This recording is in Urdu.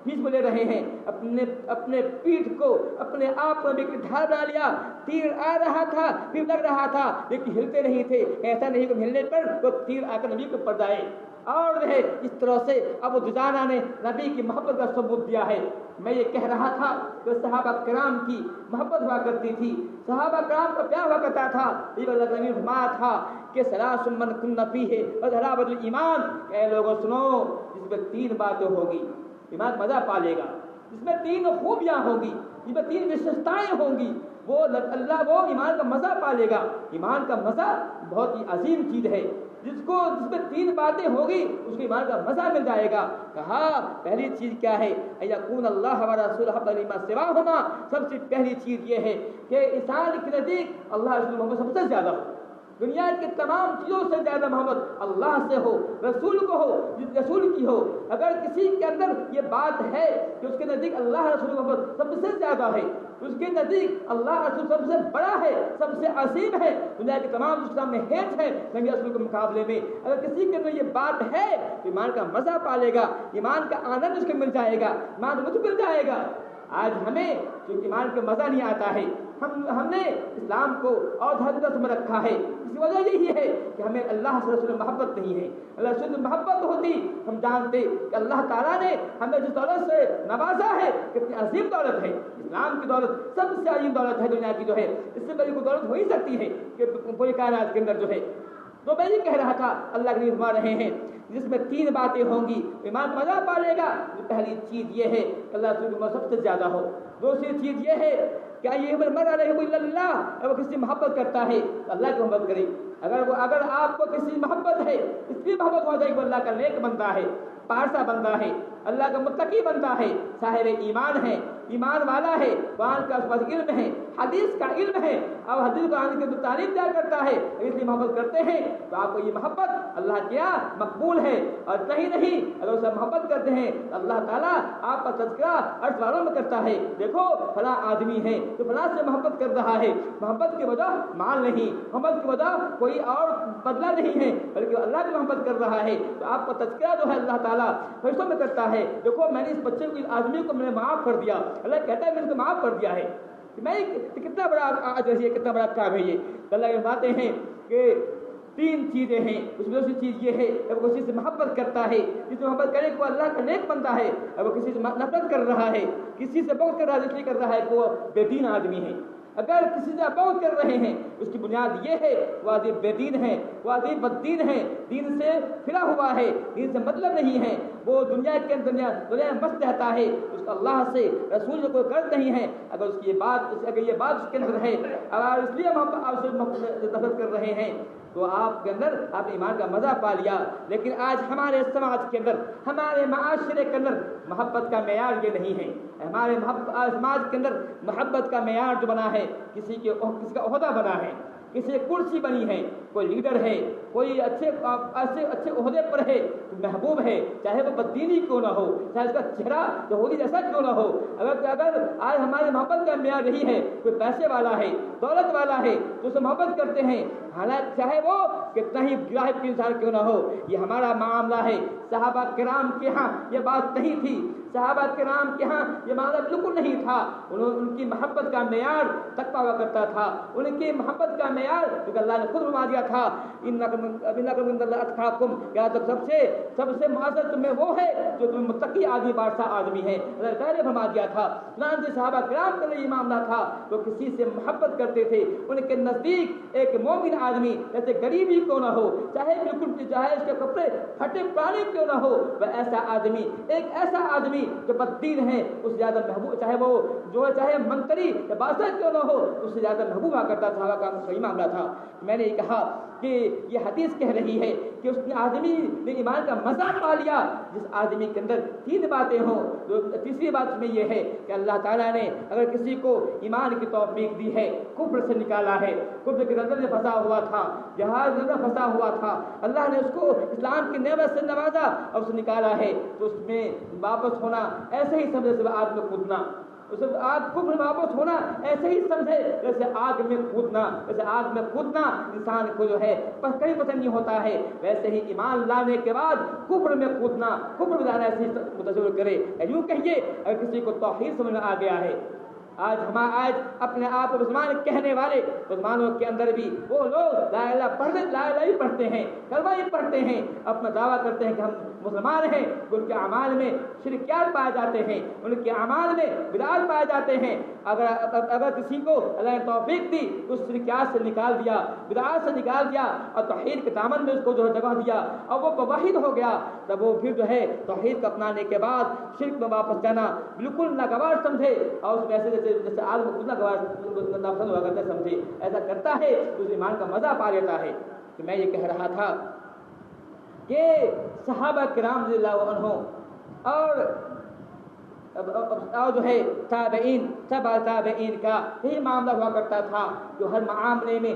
بیچ میں لے رہے ہیں، اپنے پیٹھ کو اپنے آپ پر ڈھال بنا لیا، تیر آ رہا تھا پھر لگ رہا تھا لیکن ہلتے نہیں تھے، ایسا نہیں کہ ہلنے پر وہ تیر آ کر نبی کے اوپر جائے۔ اور جو ہے اس طرح سے ابو دجانہ نے نبی کی محبت کا ثبوت دیا ہے۔ میں یہ کہہ رہا تھا کہ صحابہ کرام کی محبت ہوا کرتی تھی، صحابہ کرام کا پیار ہوا کرتا تھا۔ یہ اللہ نبی فرمایا تھا کہ ثلاث من کن فیہ وحلاوۃ الایمان، اے لوگوں سنو، جس میں 3 باتیں ہوگی ایمان مزہ پالے گا، جس میں 3 خوبیاں ہوں گی، جس میں 3 وشیشتائیں ہوں گی، وہ ایمان کا مزہ پالے گا۔ ایمان کا مزہ بہت ہی عظیم چیز ہے، جس میں 3 باتیں ہوگی اس کو ایمان کا مزہ مل جائے گا۔ کہا پہلی چیز کیا ہے؟ یکون اللہ ورسولہ احب الیہ مما سواہما، سب سے پہلی چیز یہ ہے کہ انسان کے نزدیک اللہ رسول محمد سب سے زیادہ ہو، دنیا کی تمام چیزوں سے زیادہ محبت اللہ سے ہو، رسول کو ہو، جس رسول کی ہو۔ اگر کسی کے اندر یہ بات ہے کہ اس کے نزدیک اللہ رسول محبت سب سے زیادہ ہے، اس کے نزدیک اللہ رسول سب سے بڑا ہے، سب سے عظیم ہے، دنیا کے تمام اس سامنے ہیٹ ہے نبی رسول کے مقابلے میں، اگر کسی کے اندر یہ بات ہے تو ایمان کا مزہ پالے گا، ایمان کا آنند اس کو مل جائے گا، ایمان مجھ مل جائے گا۔ آج ہمیں چونکہ ایمان کا مزہ نہیں آتا ہے، ہم نے اسلام کو اور حدت میں رکھا ہے۔ اس کی وجہ یہی ہے کہ ہمیں اللہ سے رسول محبت نہیں ہے۔ اللہ رسول محبت ہوتی ہم جانتے کہ اللہ تعالیٰ نے ہمیں جس دولت سے نوازا ہے کتنی عظیم دولت ہے۔ اسلام کی دولت سب سے عظیم دولت ہے دنیا کی، جو ہے اس سے بڑی کوئی دولت ہو ہی سکتی ہے کہ پوری کائنات کے اندر جو ہے۔ تو میں یہ کہہ رہا تھا اللہ کے فرما رہے ہیں جس میں 3 باتیں ہوں گی ایمان مزہ پالے گا۔ پہلی چیز یہ ہے کہ اللہ رسول کی سب سے زیادہ ہو۔ دوسری چیز یہ ہے کہ یہ مر علیہ اللہ، اگر وہ کسی محبت کرتا ہے تو اللہ کی محبت کرے۔ اگر آپ کو کسی محبت ہے، اس کی محبت ہو جائے کہ وہ اللہ کا نیک بندہ ہے، پارسا بندہ ہے، اللہ کا متقی بندہ ہے، صاحب ایمان ہے، ایمان والا ہے، قرآن کا اس پاس علم ہے، حدیث کا علم ہے اور حدیث قرآن کے تعلیم دیا کرتا ہے، اس لیے محبت کرتے ہیں تو آپ کو یہ محبت اللہ کیا مقبول ہے۔ اور نہیں اگر اسے محبت کرتے ہیں تو اللہ تعالیٰ آپ کا تذکرہ عرش والوں میں کرتا ہے، دیکھو فلاں آدمی ہے تو فلاں سے محبت کر رہا ہے۔ محبت کی وجہ مال نہیں، محبت کی وجہ کوئی اور بدلہ نہیں ہے، بلکہ اللہ کی محبت کر رہا ہے تو آپ کا تذکرہ جو ہے اللہ تعالیٰ فرشتوں میں کرتا ہے، دیکھو میں نے اس بچے کو، اس آدمی کو میں نے معاف کر دیا، اللہ کہتا ہے میں نے تو معاف کر دیا ہے۔ میں کتنا بڑا اجر ہے، کتنا بڑا کام ہے یہ۔ اللہ یہ باتیں ہیں کہ 3 چیزیں ہیں، اس میں دوسری چیز یہ ہے کہ وہ کسی سے محبت کرتا ہے، جس سے محبت کرے کہ وہ اللہ کا نیک بنتا ہے، اور وہ کسی سے نفرت کر رہا ہے، کسی سے بغض کر رہا ہے، اس لیے کر رہا ہے کہ وہ بے دین آدمی ہے۔ اگر کسی سے بغض کر رہے ہیں اس کی بنیاد یہ ہے وہ آدمی بے دین ہے، وہ آدمی بد دین ہے، دین سے پھرا ہوا ہے، دین سے مطلب نہیں ہے، وہ دنیا کے دنیا میں مست رہتا ہے، اس کا اللہ سے رسول سے کوئی غرض نہیں ہے۔ اگر یہ بات اس کے اندر ہے، اگر اس لیے ہم آپ سے نفرت کر رہے ہیں تو آپ کے اندر آپ نے ایمان کا مزہ پا لیا۔ لیکن آج ہمارے سماج کے اندر، ہمارے معاشرے کے اندر محبت کا معیار یہ نہیں ہے۔ ہمارے سماج کے اندر محبت کا معیار جو بنا ہے کسی کا عہدہ بنا ہے، کسی کرسی بنی ہے، کوئی لیڈر ہے، کوئی اچھے عہدے پر ہے تو محبوب ہے، چاہے وہ بددینی کیوں نہ ہو، چاہے اس کا چہرہ یہودی جیسا کیوں نہ ہو۔ اگر آج ہماری محبت کا معیار یہی ہے، کوئی پیسے والا ہے، دولت والا ہے تو اسے محبت کرتے ہیں، حالانکہ چاہے وہ کتنا ہی گراہک انسان کیوں نہ ہو۔ یہ ہمارا معاملہ ہے۔ صحابہ کرام کے ہاں یہ بات نہیں تھی، صحابہ کرام کے ہاں یہ معاملہ بالکل نہیں تھا۔ ان کی محبت کا معیار تقویٰ ہوا کرتا تھا، ان کی محبت کا معیار کیونکہ اللہ نے خود فرما دیا تھا کیا سب سے معزز تمہیں وہ ہے جو تمہیں متقی آدمی، بادشاہ آدمی ہے، اللہ تعالیٰ نے فرما دیا تھا۔ چنانچہ صحابہ کرام کا یہ معاملہ تھا، وہ کسی سے محبت کرتے تھے، ان کے نزدیک ایک مومن آدمی جیسے غریبی کیوں نہ ہو، چاہے بالکل چاہے اس کے کپڑے پھٹے پرانے کیوں نہ ہو، وہ ایسا آدمی، ایک ایسا آدمی جو بددین ہے اس سے زیادہ محبوب، چاہے منتری یا بادشاہ کیوں نہ ہو اس سے زیادہ محبوب ہوا کرتا تھا۔ کا صحیح معاملہ تھا۔ میں نے یہ کہا کہ یہ حدیث کہہ رہی ہے کہ اس نے آدمی نے ایمان کا مزہ پا لیا جس آدمی کے اندر 3 باتیں ہوں۔ تیسری بات میں یہ ہے کہ اللہ تعالیٰ نے اگر کسی کو ایمان کی توفیق دی ہے، کفر سے نکالا ہے، کفر کے اندر پھنسا ہوا تھا، جہاد کے اندر پھنسا ہوا تھا، اللہ نے اس کو اسلام کی نعمت سے نوازا اور اسے نکالا ہے، تو اس میں واپس ہونا ایسے ہی سمجھے سے آدمی کو کودنا، اس آگ کفر میں واپس ہونا ایسے ہی سمجھے جیسے آگ میں کودنا، جیسے آگ میں کودنا انسان کو جو ہے کہیں پسند نہیں ہوتا ہے، ویسے ہی ایمان لانے کے بعد کفر میں کودنا، کفر میں جانا ایسے ہی متصور کرے۔ یوں کہیے اگر کسی کو توحید سمجھ میں آ گیا ہے، آج اپنے آپ کو مسلمان کہنے والے مسلمانوں کے اندر بھی وہ لوگ لا الہ ہی پڑھتے ہیں، کلمہ ہی پڑھتے ہیں، اپنا دعویٰ کرتے ہیں کہ ہم مسلمان ہیں، ان کے اعمال میں شرکیات پائے جاتے ہیں، ان کے اعمال میں بدعات پائے جاتے ہیں۔ اگر کسی کو اللہ نے توفیق دی تو اس شرکیات سے نکال دیا، بدعات سے نکال دیا اور توحید کے دامن میں اس کو جو ہے جگہ دیا اور وہ موحد ہو گیا، تب وہ پھر جو ہے توحید کو اپنانے کے بعد شرک میں واپس جانا بالکل ناگوار سمجھے اور اس میں جیسے آگ میں کودنا ناپسند ہوا کرتا سمجھے، ایسا کرتا ہے تو اس ایمان کا مزہ پا لیتا ہے۔ تو میں یہ کہہ رہا تھا کہ صحابہ کرام رضی اللہ عنہم اور جو ہے تابعین کا یہی معاملہ ہوا کرتا تھا، جو ہر معاملے میں